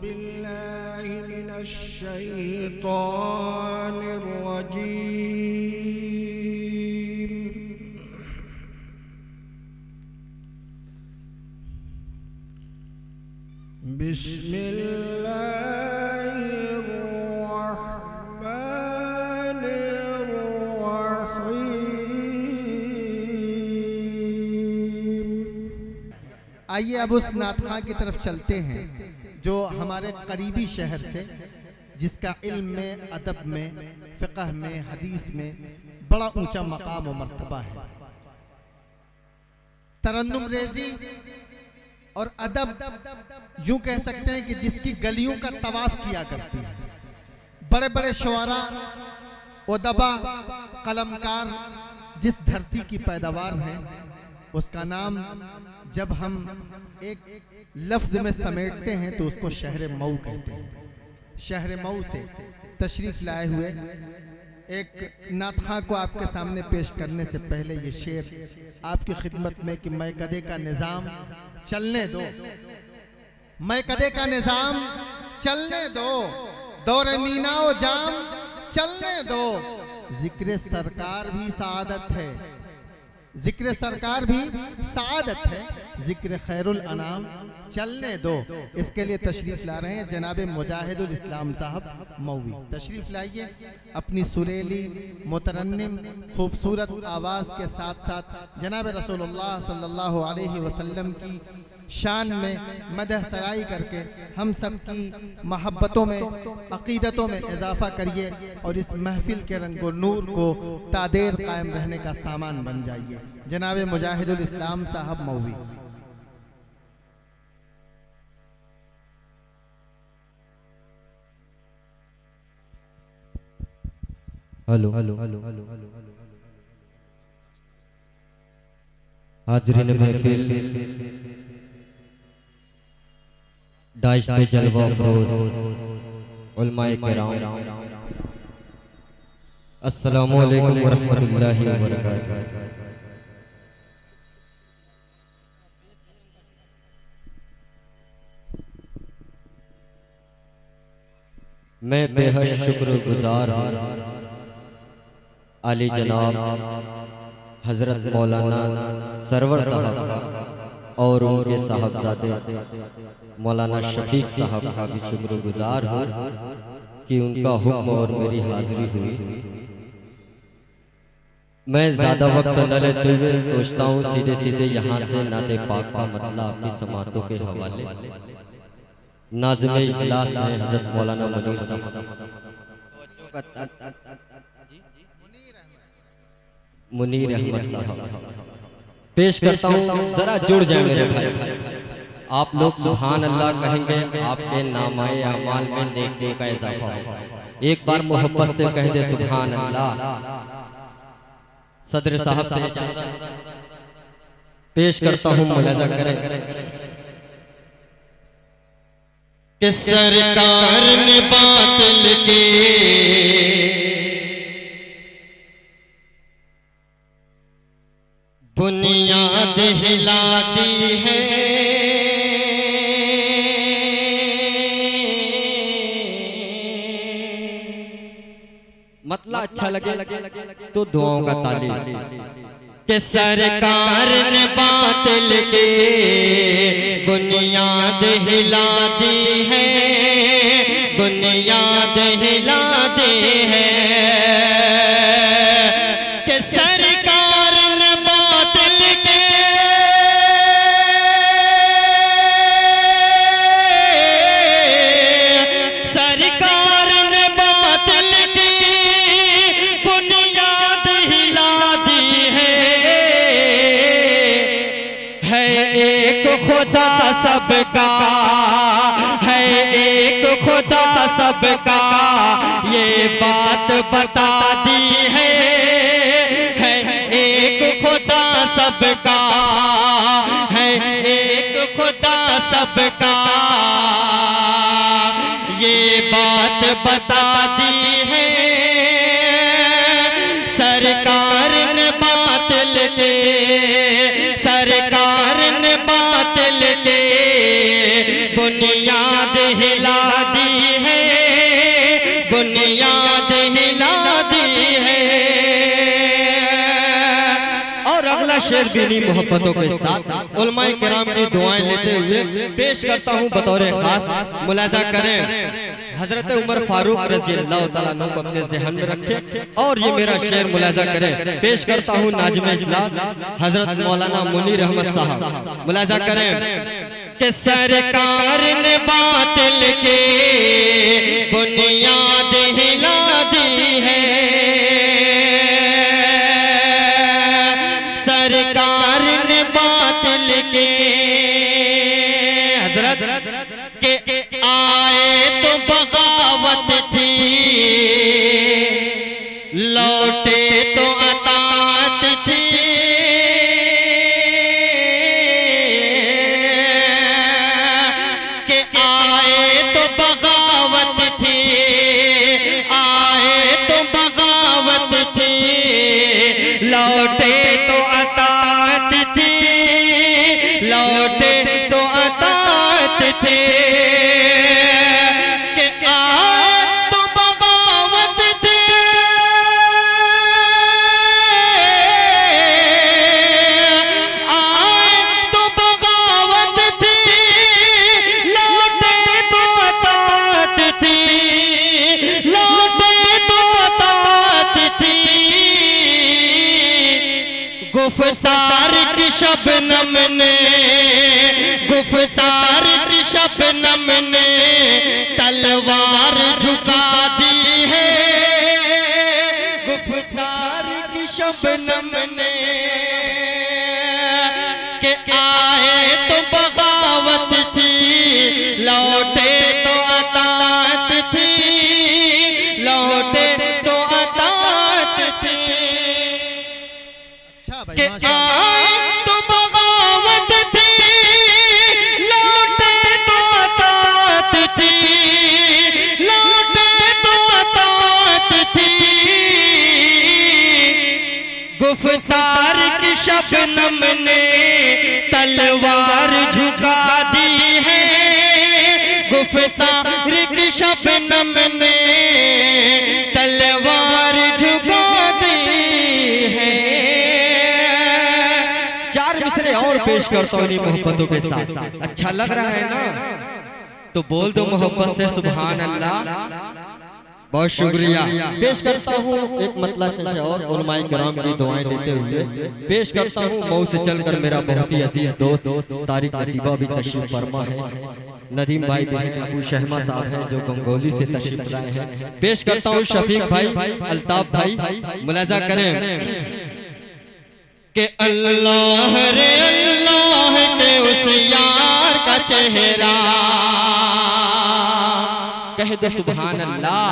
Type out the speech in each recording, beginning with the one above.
बिल्लाहि मिनश शैतानिर रजीम। बिस्मिल्लाहिर रहमानिर रहीम। आइए अब उस नातख़्वां की तरफ चलते हैं जो हमारे करीबी शहर से, जिसका इल्म में, अदब में, फ़िक़्ह में, हदीस में बड़ा ऊंचा मकाम और मर्तबा है। तरन्नुम रेज़ी और अदब यूं कह सकते हैं कि जिसकी गलियों का तवाफ़ किया करती है। बड़े बड़े शुआरा, उदबा, कलमकार जिस धरती की पैदावार है, उसका नाम जब हम एक लफ्ज़ में समेटते हैं तो उसको शहर मऊ कहते हैं। शहर मऊ से तशरीफ़ लाए हुए एक नातख़्वां को आपके सामने पेश करने से पहले ये शेर आपकी खिदमत में कि मैं कदे का निज़ाम चलने दो, मैं कदे का निज़ाम चलने दो, दौरे मीना ओ जाम चलने दो। जिक्र सरकार भी सआदत है, जिक्र सरकार भी सआदत है, जिक्र खैरुल अनाम चलने दो। इसके लिए तशरीफ़ ला रहे हैं जनाब मुजाहिदुल इस्लाम साहब मौवी। तशरीफ़ लाइए। अपनी सुरीली मुतरन्निम खूबसूरत आवाज़ के साथ साथ जनाब रसूलुल्लाह सल्लल्लाहु अलैहि वसल्लम की शान में मदह सराई करके हम सब की महब्बतों में, अक़ीदतों में इजाफ़ा करिए और इस महफिल के रंगो नूर को तादेर कायम रहने का सामान बन जाइए। जनाब मुजाहिदुल इस्लाम साहब मौवी। हेलो हाज़रीन महफिल, दाइश पे जलवा अफरोज़ उलमाए किराम, अस्सलामु अलैकुम व रहमतुल्लाहि व बरकातुहू। मैं बेहद शुक्रगुजार हूँ आली जनाब हज़रत मौलाना सरवर साहब का और उनके साहबजादे मौलाना शफीक साहब का भी शुक्रगुजार हूँ कि उनका हुक्म और मेरी हाजिरी हुई। मैं ज़्यादा वक्त न लेते हुए सोचता हूँ सीधे सीधे यहाँ से नाते पाक का मतलब अपनी समातों के हवाले नाज़िम इजलास हैं हज़रत मौलाना मुनीर साहब, मुनीर अहमद साहब पेश करता हूँ। जरा जुड़ जाए मेरे भाई, आप लोग सुभान अल्लाह कहेंगे, आपके नामाए अमाल में नेकियों का इजाफा होगा। एक बार मोहब्बत से कह दे सुभान अल्लाह। सदर साहब से इजाज़त पेश करता हूँ, मुलाजा करें कि सरकार ने बातिल के बुनियाद हिला दी है। मतलब अच्छा लगे तो दुआओं का तालीम कि सरकार ने बातिल के बुनियाद हिला दी है, बुनियाद हिला दी है। कि सरकार ने बातिल के सरकार ने बातिल की बुनियाद हिला दी है एक खुदा सबका, है एक खुदा सबका, ये बात बता दी है एक खुदा सबका, है एक खुदा सबका, ये बात बता दी है। सरकार ने बातिल के, सरकार ने बातिल के बुनियाद हिला शेर बीनी मोहब्बतों के साथ उलमाए किराम की दुआएं लेते हुए पेश करता हूँ बतौर खास। मुलाजा करें हजरत उमर फारूक रजी अल्लाह तआला अन्हु को अपने ज़हन में रखें और ये मेरा शेर मुलाजा करें। पेश करता हूँ नाज़िम इजलाल हजरत मौलाना मुनीर अहमद साहब। मुलाजा करें कि सरकार ने बातिल के बुनियाद हिला दी है, सरकार ने बातिल के हजरत के आए तो बगावत थी, लौटे तो अतात थी, के आए तो बगावत थी, आए तो बगावत थी, लौटे तो अतात थी, लौटे तो अतात थी, के आए तो बगावत थी, आए तो बगावत थी, लौटे तो अतात थी, लौटे तो अतात थी, गुफ्तार की शबनम ने, गुफ्तार की शबनम ने तलवार झुका दी है, गुफ्तार की शबनम ने के आए तो बगावत थी, लौटे तो अतात थी, लौटे तो अतात थी, अच्छा भाई के माशाअल्लाह। आए तो बगावत थी, लौटे तो अतात थी, लौटे तो अतात थी, गुफ्तार की शबनम ने तलवार झुका दी है, गुफ्तार की शबनम ने तलवार झुका दी है। चार मिसरे और पेश करता हूँ इन्हीं मोहब्बतों के साथ। अच्छा लग रहा है ना, तो बोल दो मोहब्बत से सुभान अल्लाह। बहुत शुक्रिया। पेश करता हूँ एक मतला चचा और उलमाए किराम की दुआएं लेते हुए पेश करता हूँ मऊ से चलकर मेरा बहुत ही अजीज दोस्त तारिक नसीबा भी तशरीफ फरमा है, नदीम भाई भी हैं, अबू शहमा साहब हैं जो गंगोली से तशरीफ लाए हैं। पेश करता हूँ शफीक भाई, अल्ताफ भाई। मुलाजा करें कि अल्लाह रे अल्लाह के उस यार का चेहरा, कह दो सुभान अल्लाह,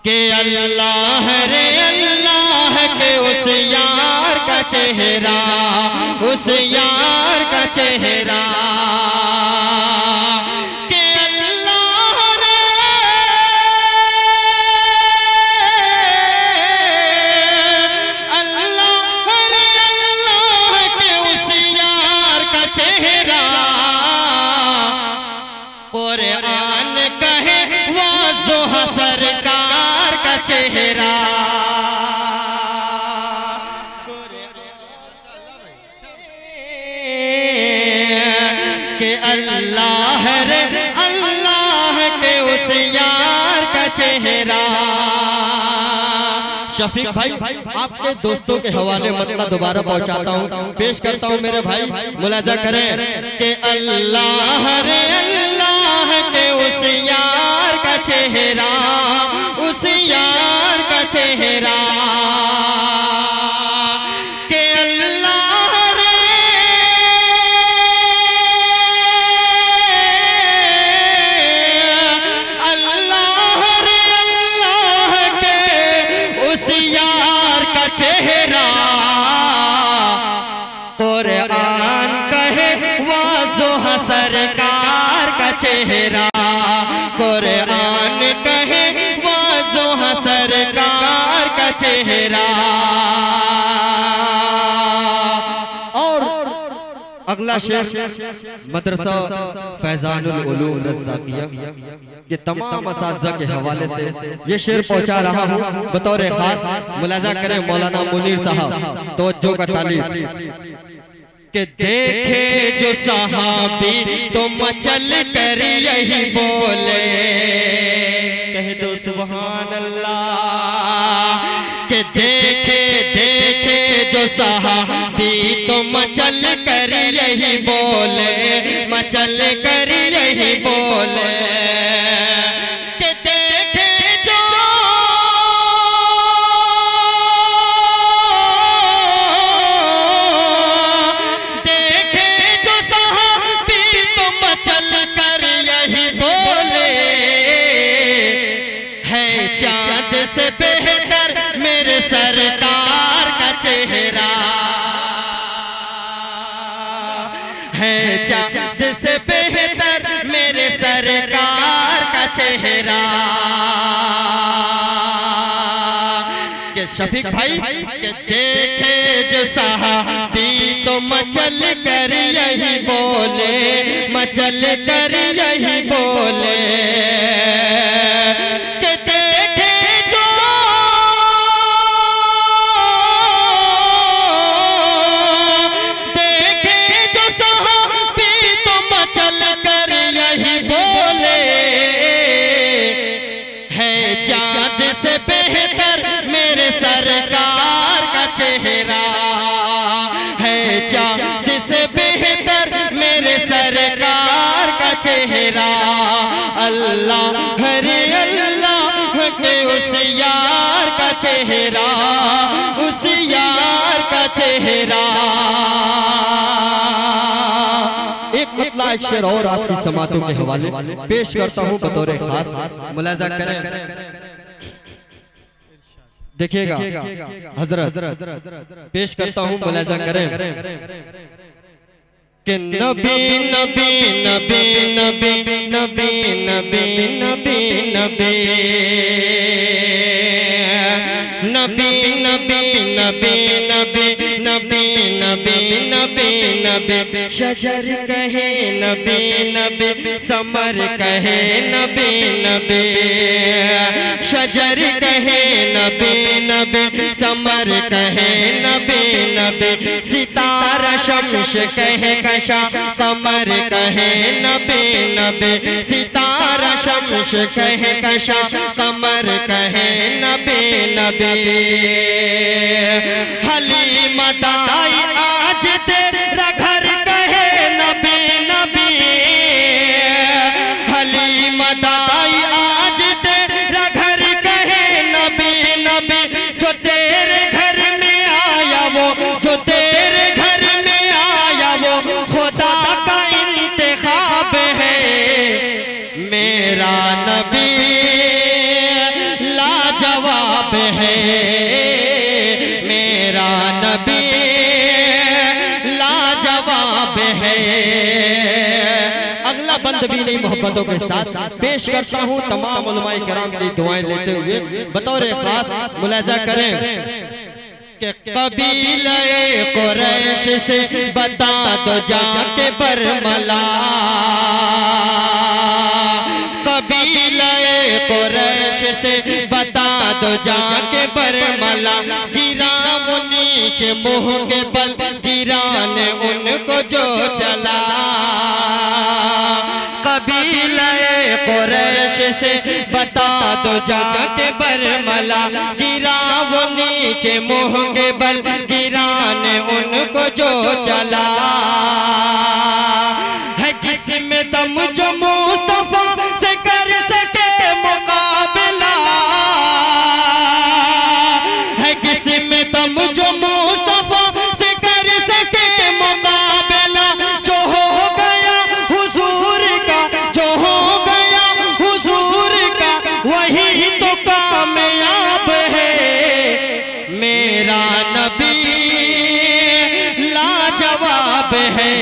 के अल्लाह रे अल्लाह के उस यार का चेहरा, उस यार का चेहरा, के अल्लाह रे अल्लाह रे अल्लाह के उस यार का चेहरा, कुरान कहे वाज़ोह सरकार का चेहरा, के अल्लाह रे अल्लाह के उस यार का चेहरा। शफीक भाई आपके दोस्तों के हवाले मतलब दोबारा पहुंचाता हूँ, पेश करता हूँ मेरे भाई। मुलाजा करें कि अल्लाह रे अल्लाह के उस यार का चेहरा, उस यार का चेहरा, के अल्लाह रे अल्लाह रे अल्लाह के उस यार का चेहरा, कुरान कहे वाज़ोह सरकार का चेहरा, कुरान कहे वाज़ोह सरकार का चेहरा। और अगला शेर मदरसा फैजानुल उलूम रज़ाकिया के तमाम असातिज़ा के हवाले से ये शेर पहुंचा रहा हूं बतौर खास। मुलाजा करें मौलाना मुनीर साहब, तवज्जो का तालीब। कि देखे जो सहाबी तो मचल कर यही बोले, कह दो सुभान अल्लाह। कि देखे देखे जो सहाबी तो मचल कर यही बोले, मचल कर यही बोले। कि देखे जो चल कर यही बोले, है चांद से बेहतर मेरे सरकार का चेहरा, है चांद से बेहतर मेरे सरकार का चेहरा। के शफीक भाई के देखे जो सहाबी तो मचल कर यही बोले, मचल कर यही बोले। के देखे जो सहाबी तो मचल कर यही बोले, है चांद से बेहतर मेरे सरकार का चेहरा, है चांद से बेहतर मेरे सरकार का चेहरा। अल्लाह हरे अल्लाह के उस यार का चेहरा, उस यार का चेहरा। एक मतला एक शेर और आपकी समातों के हवाले पेश करता हूं बतौर खास। मुलाजा करें, देखिएगा हजरत पेश करता हूं, मुलाजा करें। कि नबी नबी नबी नबी नबी नबी नबी नबी नबी नबी नबी नबी नबी नबी नबी नबी। शजर कहे नबी नबी, समर कहे नबी नबी। शजर कहे नबी नबी, समर कहे नबी नबी। सितारा शम्स कहे कशा, कमर कहे नबी नबी। सितारा शम्स कहे कशा, कमर कहे नबी नबी। हलीमा दाई आज तेरा घर कहे नबी नबी। हलीमा दाई आज तेरा घर कहे नबी नबी। जो तेरे घर में आया वो, जो तेरे घर में आया वो खुदा का इंतखाब है। मेरा नबी लाजवाब है, मेरा नबी लाजवाब है। अगला बंद भी नहीं मोहब्बतों के साथ पेश करता हूँ तमाम उलमाए किराम की दुआएं लेते हुए बतौर खास। मुलाजा करें कि कबीले कुरैश से बता दो जाके बरमला। कबीले कुरैश से बता दो जाके बरमला। गिरा वो नीचे मुंह के बल, गिराने उनको जो चला। कबीले कुरैश से बता दो जाके बरमला। गिरा वो नीचे मुंह के बल, गिराने उनको जो चला। है किसमें दम जो मुस्तफा से कर सके मुकाबला। है किसमें दम जो मुस्तफा से कर सके मुकाबला। जो हो गया हुजूर का, जो हो गया हुजूर का, वही तो कामयाब है। मेरा नबी लाजवाब है,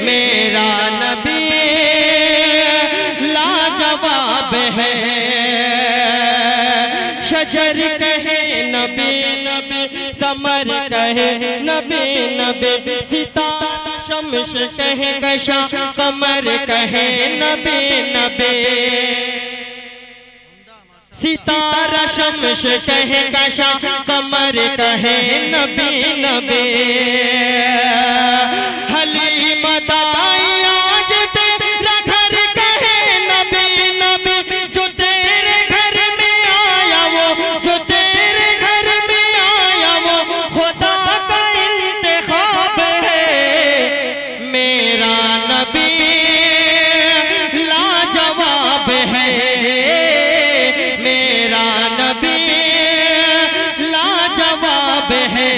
मेरा नबी लाजवाब है। शजर कहे नबी नबी, कमर कहे नबी नबी, सितारा शम्स कहे कशा कमर कहे नबी नबी, सितारा शम्स कहे कशा कमर कहे नबी नबी। हलीमा दाई आज तेरा घर कहे नबी नबी, जो तेरे घर में आया वो, जो तेरे घर में आया वो खुदा का इंतखाब है। मेरा नबी लाजवाब है, मेरा नबी लाजवाब है।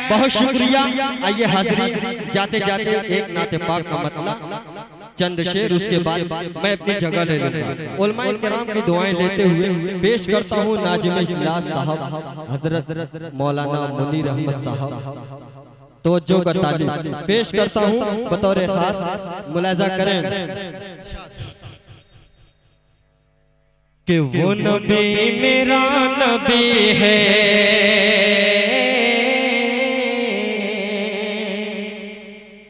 बहुत शुक्रिया। आइए हाज़रीन, जाते जाते एक नाते पाक का मतलब चंद शेर, उसके बाद मैं अपनी जगह ले लूंगा। उलमाए किराम की दुआएं लेते हुए पेश करता हूँ नाजिम इजलास साहब हजरत मौलाना मुनीर अहमद साहब, तवज्जो का तालीम पेश करता हूँ बतौर खास, मुलाजा करें कि वो नबी मेरा नबी है,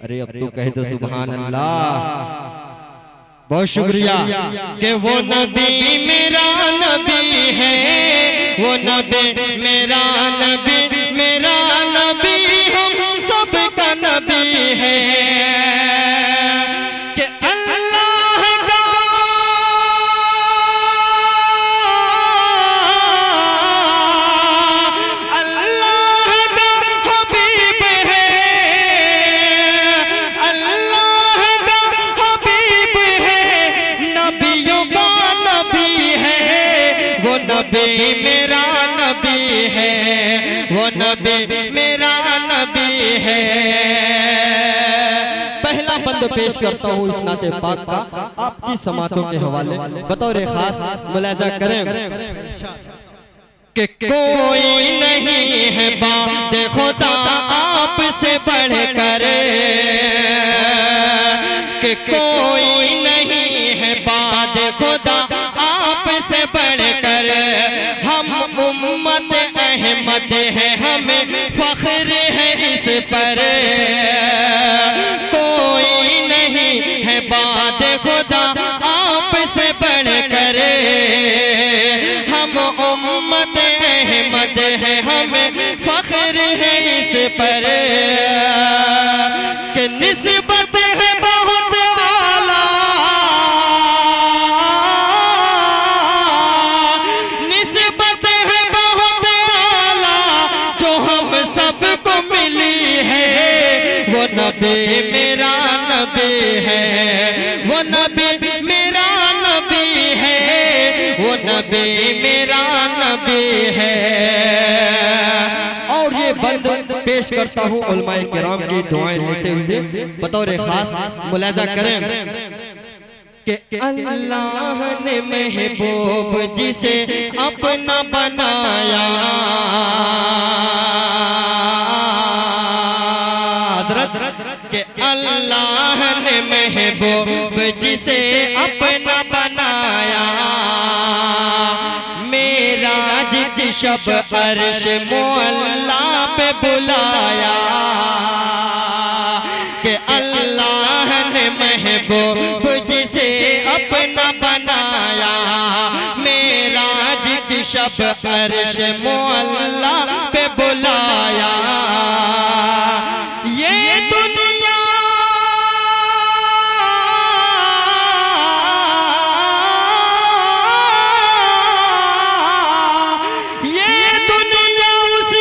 अरे अब तो कह दो सुभान अल्लाह। बहुत शुक्रिया कि वो नबी मेरा नबी है, वो नबी मेरा नबी, मेरा नबी हम सब का नबी है। कि अल्लाह का हबीब है, अल्लाह का हबीब है, नबियों का नबी है। वो नबी मेरा नबी है, वो नबी मेरा नबी है। पहला बंद पेश करता हूँ इस नाते पाक का आपकी समातों के हवाले, बतौर खास मुलाजा करें कि कोई नहीं है बात खुदा आपसे बढ़कर, कि कोई नहीं है बात खुदा आपसे बढ़कर। हम उम्मत अहमद है, हमें फख्र है इस पर। कोई नहीं है बात खुदा आपसे बढ़कर, हम उम्मत अहमद है, हमें फख्र है इस पर। कि निस्बत है बहुत आला, निस्बत है बहुत आला जो हम सबको मिली है। वो नबी मेरा नबी है, वो नबी मेरा नबी है, वो नबी मेरा नबी है। और ये बंद पेश करता हूँ उलमाए किराम की दुआएं लेते हुए, बतौर खास मुलाजा करें कि अल्लाह ने महबूब जिसे अपना बनाया, कि अल्लाह ने महबूब जिसे अपना बनाया, मेराज की शब अर्श मुअल्ला पे बुलाया। कि अल्लाह ने महबूब जिसे अपना बनाया, मेराज की शब अर्श मुअल्ला पे बुलाया। ये दुनिया उस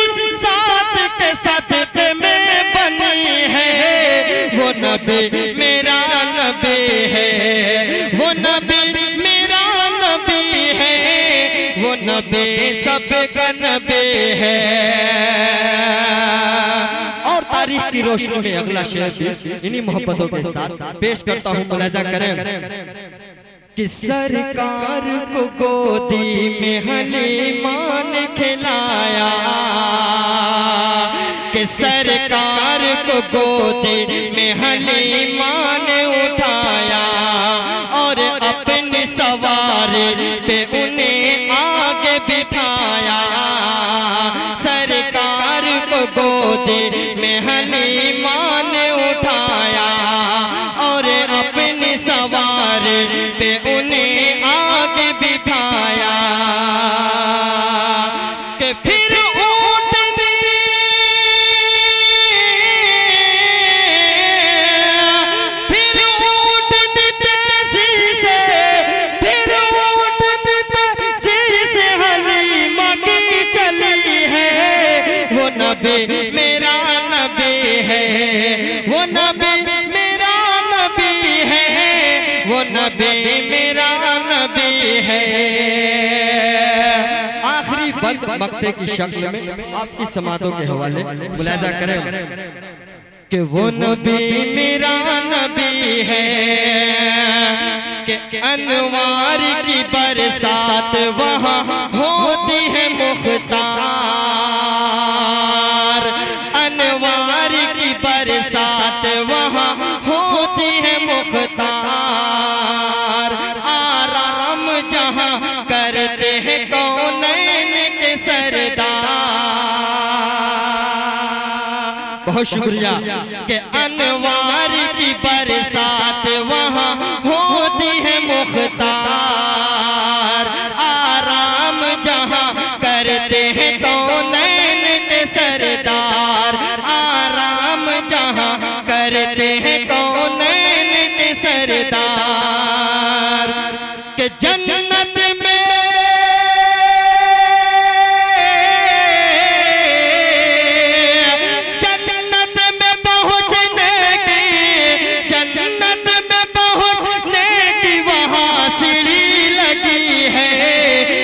साथ के सदक़े में बनी है। वो नबी मेरा नबी है, वो नबी मेरा नबी है, वो नबी सबका नबी है। और तारीख की रोशनी में अगला शेर भी इन्हीं मोहब्बतों के साथ पेश करता हूँ, मुलाजा करें कि सरकार को गोदी में हलीमा ने खिलाया, कि सरकार को गोदी में हलीमा ने उठाया और अपनी सवारी पे उन्हें आगे बिठाया। गोदे में हलीमा ने उठाया और अपने सवार पे उन्हें आगे बिठाया कि फिर ऊँटनी तेजी से फिर ऊँटनी तेजी से हलीमा की चली है। वो नबी मेरा नबी है, वो नबी मेरा नबी है, वो नबी मेरा नबी है। आखिरी बंद मक्ते की शक्ल में आपकी समातों के हवाले मुलाजा करें कि वो नबी मेरा नबी है कि अनवार की बरसात वहाँ होती है मुख्तार, अनवार की बरसात वहाँ होती है मुख्तार। आराम जहाँ करते हैं कौनैन के सरदार। बहुत शुक्रिया कि अनवार की बरसात वहाँ होती है मुख्तार। आराम जहाँ करते हैं कौनैन के सरदार, आराम जहाँ करते हैं कौनैन के सरदार। कि जन्नत में पहुँचने की वहाँ सीढ़ी लगी है।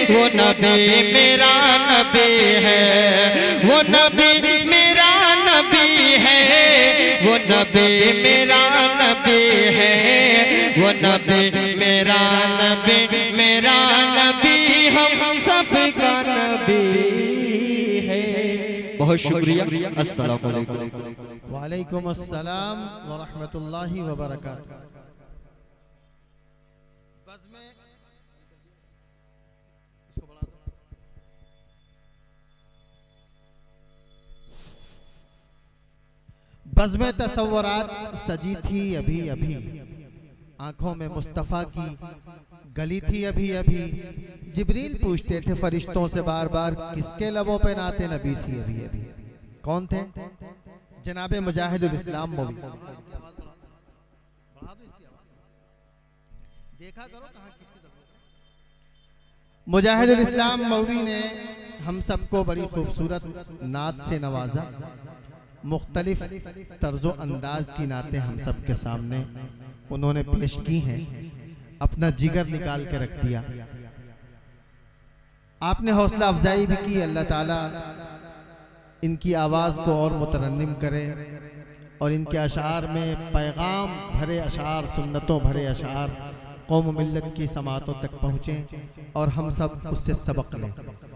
वो नबी मेरा नबी है, वो नबी मेरा नबी है, वो नबी मेरा नबी है, वो नबी मेरा नबी मेरा नबी हम सब का नबी है। बहुत शुक्रिया। अस्सलाम वालेकुम। वालेकुम अस्सलाम व रहमतुल्लाहि व बरकातुहू। बज़्म तसव्वुरात सजी थी अभी अभी, आंखों में मुस्तफ़ा की गली थी अभी अभी। जिब्रील पूछते थे फरिश्तों से बार बार किसके लबों पे नाते नबी थी अभी अभी। कौन थे? जनाब मुजाहिदुल इस्लाम मौवी। देखा करो कहाँ किसकी ज़रूरत है। मुजाहिदुल इस्लाम मौवी ने हम सबको बड़ी खूबसूरत नात से नवाजा। मुख्तलिफ तर्ज़ो अंदाज की नातें हम सब के सामने उन्होंने पेश की हैं, अपना जिगर निकाल के रख दिया। आपने हौसला अफजाई भी की। अल्लाह ताला इनकी आवाज़ को और मुतरन्निम करे और इनके अशार में पैगाम भरे अशार, सुन्नतों भरे अशार कौम मिल्लत की समातों तक पहुँचें और हम सब उससे सबक लें।